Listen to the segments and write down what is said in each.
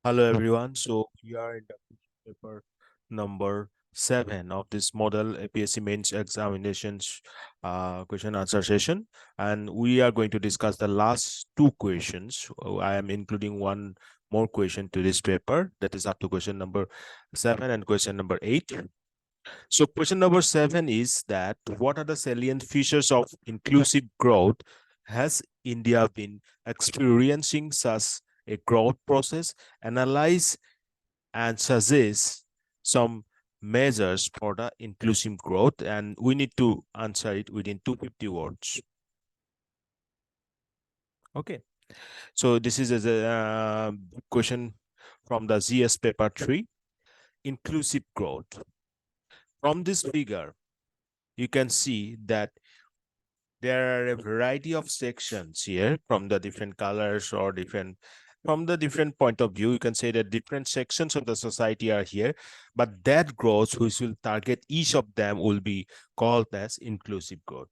Hello everyone. So we are in the paper number 7 of this model APSC mains examinations question answer session, and we are going to discuss the last two questions. I am including one more question to this paper, that is up to question number 7 and question number 8. So question number 7 is that what are the salient features of inclusive growth? Has India been experiencing such a growth process? Analyze and suggest some measures for the inclusive growth, and we need to answer it within 250 words. Okay, so this is a question from the GS paper 3, inclusive growth. From this figure, you can see that there are a variety of sections here from the different colors or different from the different point of view. You can say that different sections of the society are here, but that growth which will target each of them will be called as inclusive growth.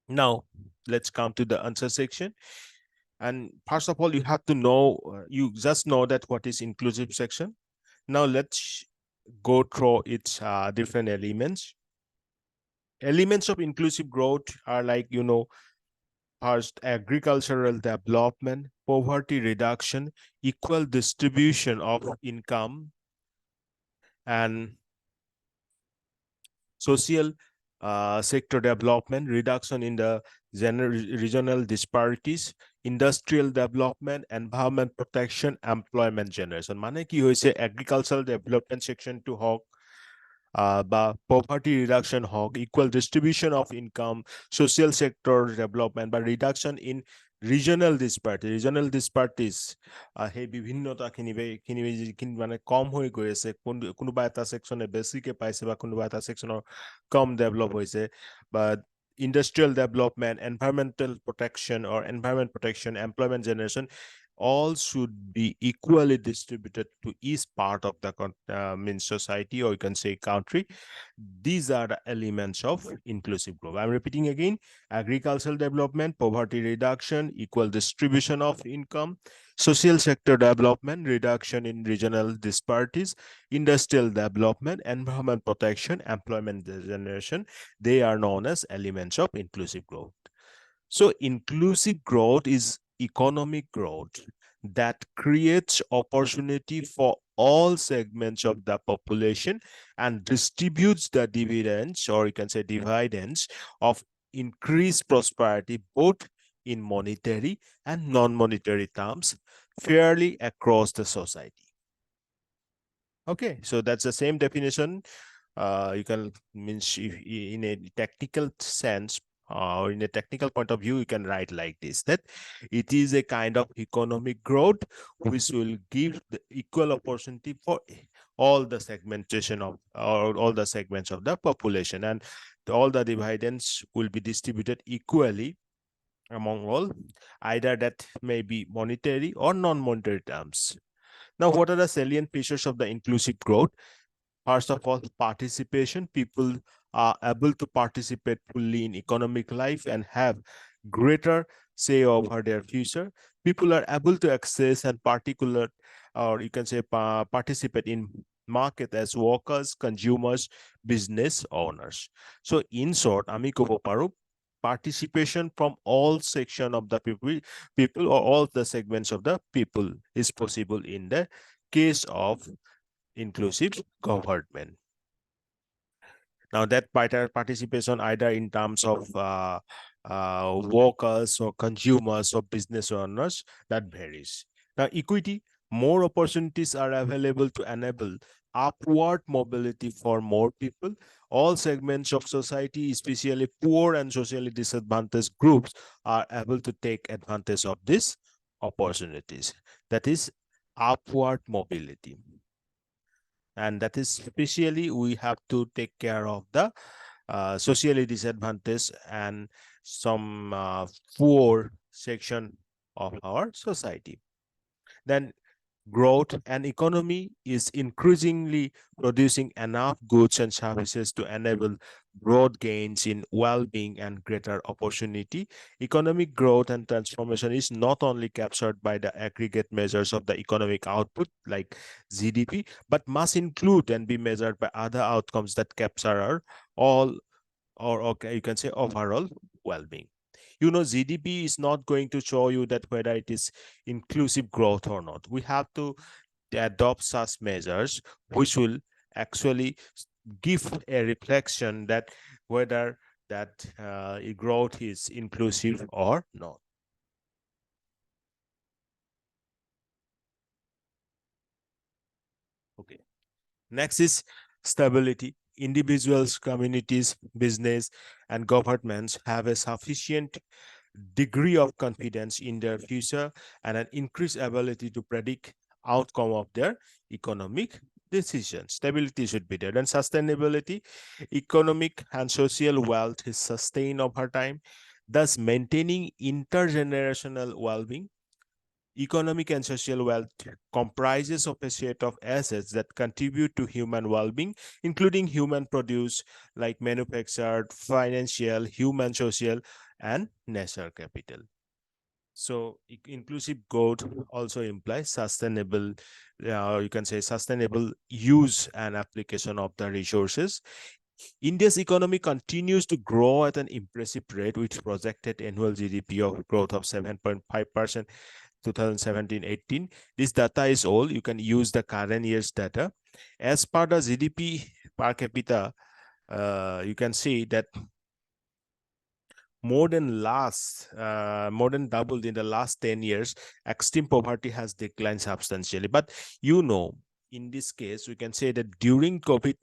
Now let's come to the answer section, and first of all you have to know, you just know that what is inclusive section. Now let's go through its different elements. Elements of inclusive growth are like, first, agricultural development, poverty reduction, equal distribution of income, and social sector development, reduction in the regional disparities, industrial development, environment protection, employment generation. মানে কি হয়েছে, agricultural development section to হওক বা poverty reduction হওক, equal distribution of income, social sector development বা reduction in regional disparities, সেই বিভিন্নতাখিনি মানে কম হৈ গৈ আছে, কোনোবা এটা সেকশনে বেছিকে পাইছে বা কোনোবা এটা সেকশনৰ কম ডেভেলপ হৈছে, বা industrial development, environmental protection or environment protection, employment generation, all should be equally distributed to each part of the means society, or you can say country. These are the elements of inclusive growth. I'm repeating again: agricultural development, poverty reduction, equal distribution of income, social sector development, reduction in regional disparities, industrial development, environment protection, employment generation. They are known as elements of inclusive growth. So inclusive growth is economic growth that creates opportunity for all segments of the population and distributes the dividends, or you can say dividends, of increased prosperity both in monetary and non-monetary terms fairly across the society. Okay, so that's the same definition. You can means if in a technical sense, or in a technical point of view, you can write like this, that it is a kind of economic growth which will give the equal opportunity for all the segmentation of, or all the segments of the population, and all the dividends will be distributed equally among all, either that may be monetary or non-monetary terms. Now, what are the salient features of the inclusive growth? First of all, participation. People are able to participate fully in economic life and have greater say over their future. People are able to access and or you can say participate in market as workers, consumers, business owners. So in short, আমি কব পাৰো, participation from all section of the people or all the segments of the people is possible in the case of inclusive government. Now, that participation either in terms of workers or consumers or business owners, that varies. Now, equity, more opportunities are available to enable upward mobility for more people. All segments of society, especially poor and socially disadvantaged groups, are able to take advantage of these opportunities. That is upward mobility. And that is especially we have to take care of the socially disadvantaged and some poor section of our society. Then growth, and economy is increasingly producing enough goods and services to enable broad gains in well-being and greater opportunity. Economic growth and transformation is not only captured by the aggregate measures of the economic output like GDP, but must include and be measured by other outcomes that capture our all, or okay, you can say overall well-being. You know, GDP is not going to show you that whether it is inclusive growth or not. We have to adopt such measures which will actually give a reflection that whether that growth is inclusive or not. Okay. Next is stability. Individuals, communities, business, and governments have a sufficient degree of confidence in their future and an increased ability to predict outcome of their economic decisions. Stability should be there. And sustainability, economic and social wealth is sustained over time, thus maintaining intergenerational well-being. Economic and social wealth comprises of a set of assets that contribute to human well-being, including human produce like manufactured, financial, human, social, and natural capital. So inclusive growth also implies sustainable, you can say sustainable use and application of the resources. India's economy continues to grow at an impressive rate with projected annual GDP of growth of 7.5% 2017-18. This data is old. You can use the current year's data. As per the GDP per capita, you can see that more than doubled in the last 10 years. Extreme poverty has declined substantially. But you know, in this case, we can say that during COVID,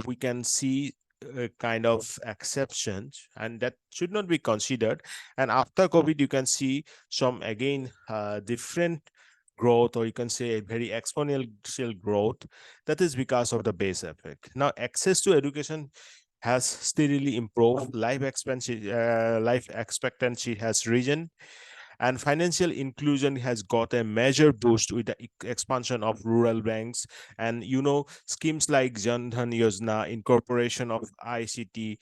we can see a kind of exceptions, and that should not be considered. And after COVID, you can see some again different growth, or you can say a very exponential growth. That is because of the base effect. Now, access to education has steadily improved. Life expectancy has risen, and financial inclusion has got a major boost with the expansion of rural banks, and you know, schemes like Jan Dhan Yojana, incorporation of ICT,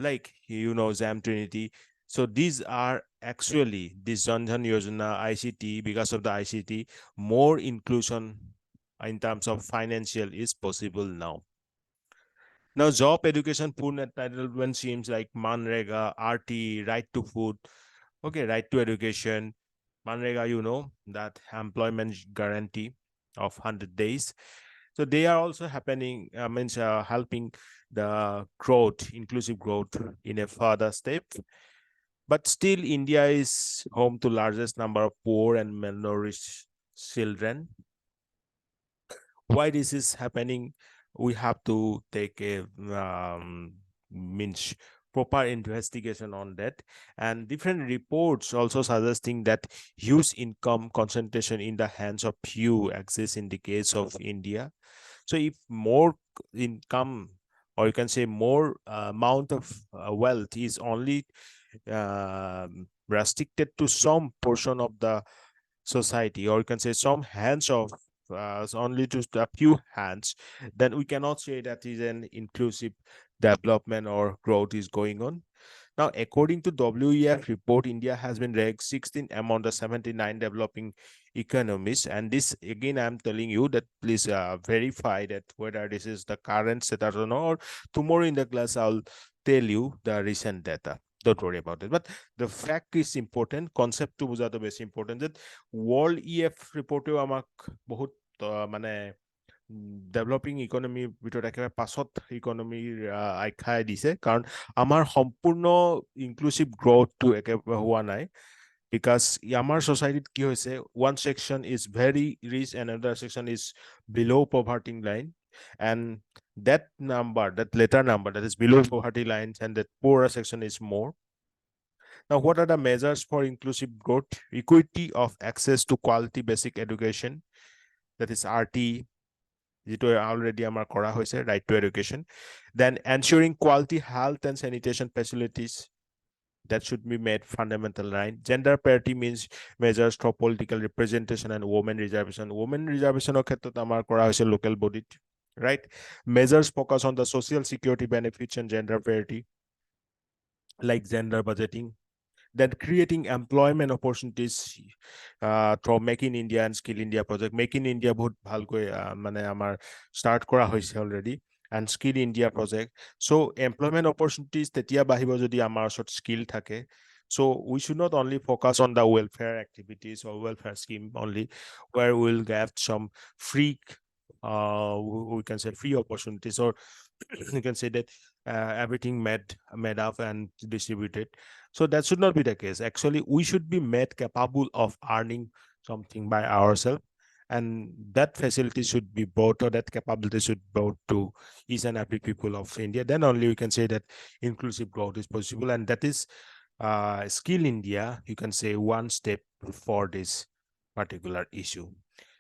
like you know, Zam Trinity. So these are actually this Jan Dhan Yojana, ICT. Because of the ICT, more inclusion in terms of financial is possible now. Now, job, education, food entitlement schemes like Manrega, RT, right to food, okay, right to education. Manrega, you know, that employment guarantee of 100 days. So they are also happening, means helping the growth, inclusive growth in a further step. But still, India is home to largest number of poor and malnourished children. Why this is happening, we have to take a means proper investigation on that, and different reports also suggesting that huge income concentration in the hands of few exists in the case of India. So if more income, or you can say more amount of wealth is only restricted to some portion of the society, or you can say some hands of only to a few hands, then we cannot say that is an inclusive development or growth is going on. Now, according to WEF report, India has been ranked 16 among the 79 developing economies. And this, again, I'm telling you that please verify that whether this is the current status or not. Or tomorrow in the class, I'll tell you the recent data. Don't worry about it. But the fact is important. Concept to বুঝাটো বেশি important that World EF reportও আমাক বহুত মানে developing ইকনমিৰ ভিতৰত একেবাৰে পাছত ইকনমিৰ আখ্যাই দিছে, কাৰণ আমাৰ সম্পূৰ্ণ ইনক্লুচিভ গ্ৰথটো একেবাৰে হোৱা নাই। Because আমাৰ society কি হৈছে, one section is very rich and another section is below poverty line, and that number, that later number that is below poverty lines, and that poorer section is more. Now, what are the measures for inclusive growth? Equity of access to quality basic education, that is RT, যিটো already আমাৰ কৰা হৈছে, right to education. Then ensuring quality health and sanitation facilities, that should be made fundamental right. Gender parity means measures for political representation and women reservation. Women reservation ক্ষেত্ৰত আমাৰ কৰা হৈছে local body, right? Measures focus on the social security benefits and gender parity, like gender budgeting. Then creating employment opportunities through Make in India and Skill India project. Make in India বহুত ভালকৈ মানে আমাৰ start কৰা হৈছে already, and Skill India project. So employment opportunities তেতিয়া বাহিব যদি আমাৰ ওচৰত skill থাকে. So we should not only focus on the welfare activities or welfare scheme only, where we'll get some free, we can say free opportunities, or you can say that everything made up and distributed. So that should not be the case. Actually, we should be made capable of earning something by ourselves, and that facility should be brought, or that capability should be brought to each and every people of India. Then only we can say that inclusive growth is possible, and that is Skill India, you can say, one step for this particular issue.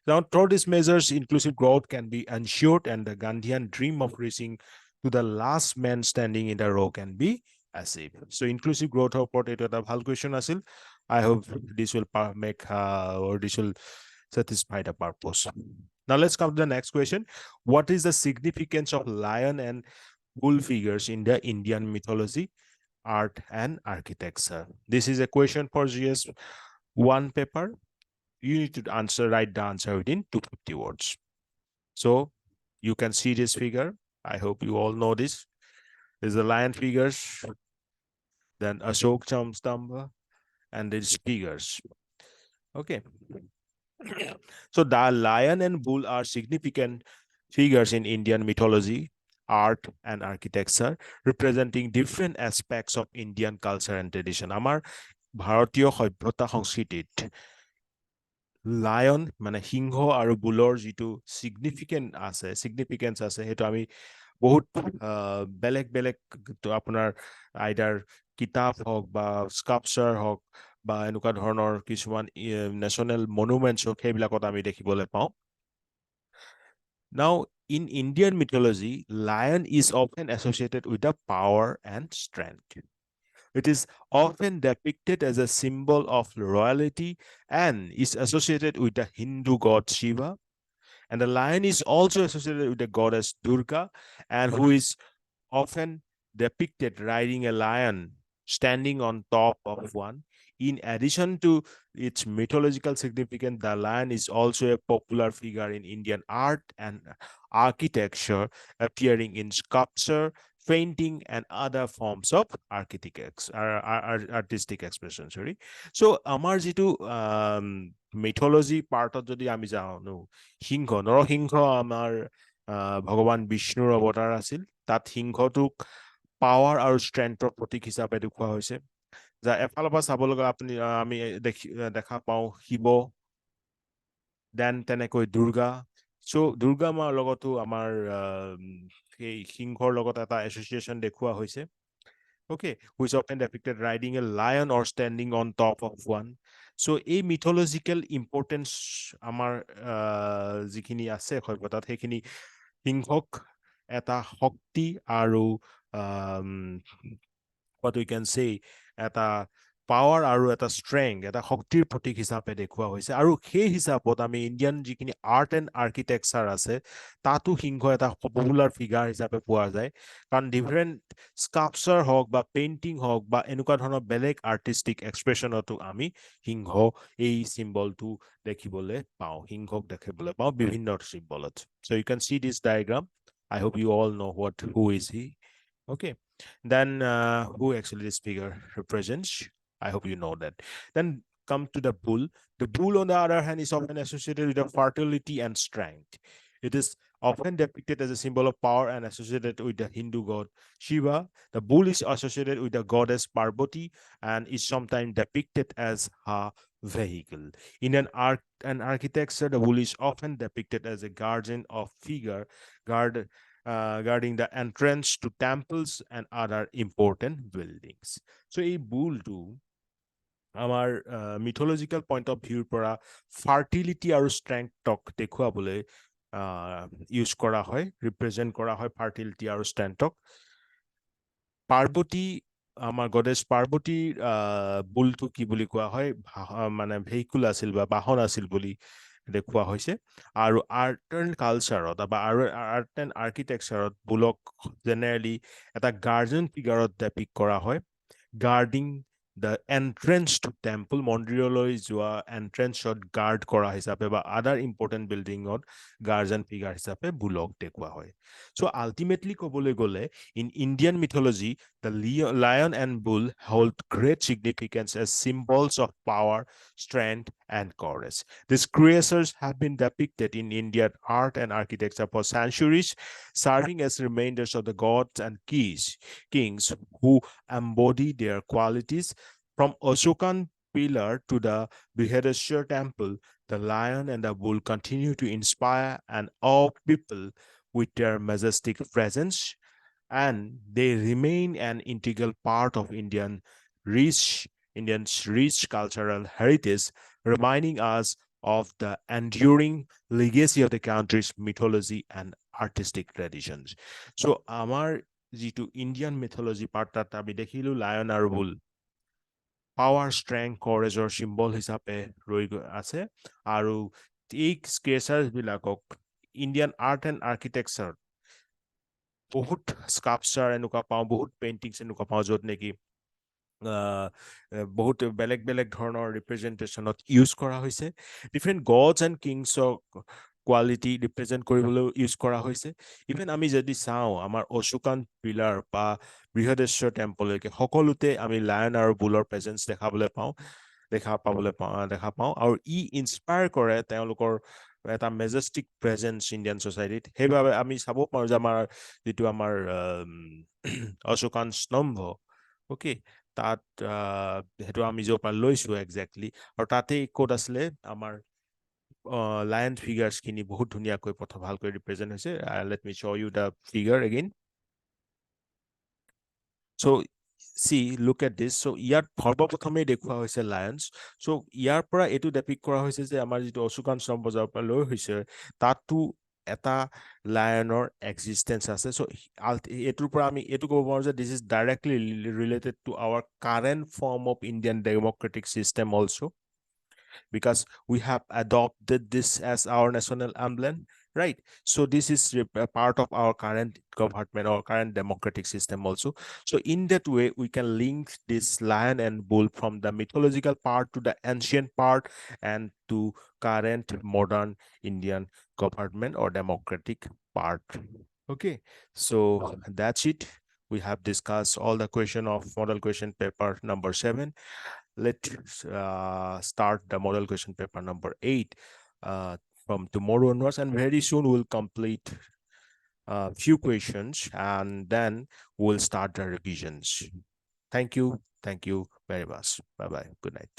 Now, through these measures, inclusive growth can be ensured, and the Gandhian dream of reaching to the last man standing in the row can be achieved. So inclusive growth ওপৰত এইটো এটা ভাল question আছিল. I hope this will make or this will satisfy the purpose. Now let's come to the next question. What is the significance of lion and bull figures in the Indian mythology, art, and architecture? This is a question for GS 1 paper. You need to write the answer within 250 words. So you can see this figure. I hope you all know this. There's the lion figures, then Ashok Stamba, and these figures. Okay. So the lion and bull are significant figures in Indian mythology, art, and architecture, representing different aspects of Indian culture and tradition. Amar ভাৰতীয় সভ্যতা সংস্কৃতিত lion মানে সিংহ আৰু বুলৰ যিটো significance আছে সেইটো আমি বহুত বেলেগ বেলেগ আপোনাৰ আইদাৰ কিতাপ হওক বা স্কাল্পচাৰ হওক বা এনেকুৱা ধৰণৰ কিছুমান নেশ্যনেল মনুমেণ্টছ হওক সেইবিলাকত আমি দেখিবলৈ পাওঁ. Now, in Indian mythology, lion is often associated with the power and strength. It is often depicted as a symbol of royalty and is associated with the Hindu god Shiva. And the lion is also associated with the goddess Durga, and who is often depicted riding a lion standing on top of one. In addition to its mythological significance, the lion is also a popular figure in Indian art and architecture, appearing in sculpture, painting, and other forms of artistic expression. Sorry. So, আমাৰ যিটো mythology পাৰ্টত যদি আমি যাওঁ সিংহ নৰসিংহ আমাৰ ভগৱান বিষ্ণুৰ অৱতাৰ আছিল. তাত সিংহটোক পাৱাৰ আৰু ষ্ট্ৰেংথৰ প্ৰতীক হিচাপে দেখুওৱা হৈছে. যা এফালৰ পৰা চাব লগা আপুনি আমি দেখা পাওঁ শিৱ, দেন তেনেকৈ দুৰ্গা. So দুৰ্গা মাৰ লগতো আমাৰ সেই সিংহৰ লগত এটা এছ'চিয়েশ্যন দেখুওৱা হৈছে. Okay, who is often depicted riding a lion or standing on top of one. So এই mythological importance আমাৰ যিখিনি আছে সভ্যতাত সেইখিনি সিংহক এটা শক্তি আৰু what we can say এটা পাৱাৰ আৰু এটা ষ্ট্ৰেংথ, এটা শক্তিৰ প্ৰতীক হিচাপে দেখুওৱা হৈছে. আৰু সেই হিচাপত আমি ইণ্ডিয়ান যিখিনি আৰ্ট এণ্ড আৰ্কিটেক্সাৰ আছে তাতো সিংহ এটা পপুলাৰ ফিগাৰ হিচাপে পোৱা যায়. কাৰণ ডিফাৰেণ্ট স্কাল্পচাৰ হওক বা পেইণ্টিং হওক বা এনেকুৱা ধৰণৰ বেলেগ আৰ্টিষ্টিক এক্সপ্ৰেশ্যনতো আমি সিংহ এই চিম্বলটো দেখিবলৈ পাওঁ, সিংহক দেখিবলৈ পাওঁ বিভিন্ন চিম্বলত. So you can see this diagram. I hope you all know who is he. Okay. Then who actually this figure represents? I hope you know that. Then come to the bull. The bull, on the other hand, is often associated with the fertility and strength. It is often depicted as a symbol of power and associated with the Hindu god Shiva. The bull is associated with the goddess Parvati and is sometimes depicted as a vehicle. In an art and architecture, the bull is often depicted as a guardian of figure, guarding the entrance to temples and other important buildings. So a bull too, আমাৰ mythological point of view পৰা fertility আৰু strength দেখুৱাবলৈ use কৰা হয়, represent কৰা হয় fertility আৰু strength. Parvati আমাৰ গডেছ পাৰ্বতীৰ বুলটো কি বুলি কোৱা হয় মানে ভেহিকুল আছিল বা বাহন আছিল বুলি দেখুওৱা হৈছে আৰু আৰ্ট এণ্ড কালচাৰত বা আৰ্ট এণ্ড আৰ্কিটেকচাৰত বুলক জেনেৰেলি এটা গাৰ্জেন ফিগাৰত ডেপিক্ট কৰা হয় গাৰ্ডিং দ্য এন্ট্ৰেন্স টু টেম্পল মন্দিৰলৈ যোৱা এন্ট্ৰেন্সত গাৰ্ড কৰা হিচাপে বা আদাৰ ইম্পৰ্টেণ্ট বিল্ডিঙত গাৰ্জেন ফিগাৰ হিচাপে বুলক দেখুওৱা হয় চ' আল্টিমেটলি ক'বলৈ গ'লে in Indian mythology the lion and bull hold great significance as symbols of power, strength, and courage. These creatures have been depicted in Indian art and architecture for centuries, serving as reminders of the gods and kings who embody their qualities. From Ashokan pillar to the Brihadeshwar temple, the lion and the bull continue to inspire and awe people with their majestic presence and they remain an integral part of Indians' rich cultural heritage, reminding us of the enduring legacy of the country's mythology and artistic traditions. So, আমাৰ যিটো Indian mythology part তাত আমি দেখিলোঁ lion আৰু বুল power strength কৰেজৰ symbol হিচাপে ৰৈ আছে আৰু এই ক্ৰিয়েচাৰ্ছবিলাকক ইণ্ডিয়ান আৰ্ট এণ্ড আৰ্কিটেকচাৰ বহুত স্কাল্পচাৰ এনেকুৱা পাওঁ বহুত পেইণ্টিংছ এনেকুৱা পাওঁ য'ত নেকি বহুত বেলেগ বেলেগ ধৰণৰ ৰিপ্ৰেজেণ্টেশ্যনত ইউজ কৰা হৈছে ডিফাৰেণ্ট গডছ এণ্ড কিংছক কোৱালিটি ৰিপ্ৰেজেণ্ট কৰিবলৈ ইউজ কৰা হৈছে ইভেন আমি যদি চাওঁ আমাৰ অশোকান পিলাৰ বা বৃহদেশ্বৰ টেম্পললৈকে সকলোতে আমি লায়ন আৰু বুলৰ প্ৰেজেঞ্চ দেখা পাওঁ আৰু ই ইনস্পায়াৰ কৰে তেওঁলোকৰ এটা মেজেষ্টিক প্ৰেজেঞ্চ ইণ্ডিয়ান ছ'চাইটিত সেইবাবে আমি চাব পাৰোঁ যে আমাৰ যিটো আমাৰ অশোকান স্তম্ভ অ'কে তাত সেইটো আমি য'ৰ পৰা লৈছোঁ একজেক্টলি আৰু তাতেই ক'ত আছিলে আমাৰ লায়ন ফিগাৰ্ছখিনি বহুত ধুনীয়াকৈ ভালকৈ ৰিপ্ৰেজেণ্ট হৈছে let me show' you the figure again so' look at this so' ইয়াত সৰ্বপ্ৰথমেই দেখুওৱা হৈছে লায়নছ চ' ইয়াৰ পৰা এইটো ডেপিক্ট কৰা হৈছে যে আমাৰ যিটো অশোকান স্তম্ভ বজাৰৰ পৰা লৈ হৈছে তাতো এটা লায়নৰ এক্সিষ্টেঞ্চ আছে চ' এইটোৰ পৰা আমি এইটো ক'ব পাৰোঁ যে this is directly related to our current form of Indian democratic system also' because we have adopted this as our national emblem, right? So this is a part of our current government or current democratic system also. So in that way, we can link this lion and bull from the mythological part to the ancient part and to current modern Indian government or democratic part. Okay, so that's it. We have discussed all the question of model question paper number 7. Let's start the model question paper number 8 from tomorrow onwards, and very soon we'll complete a few questions and then we'll start the revisions. Thank you very much. Bye bye. Good night.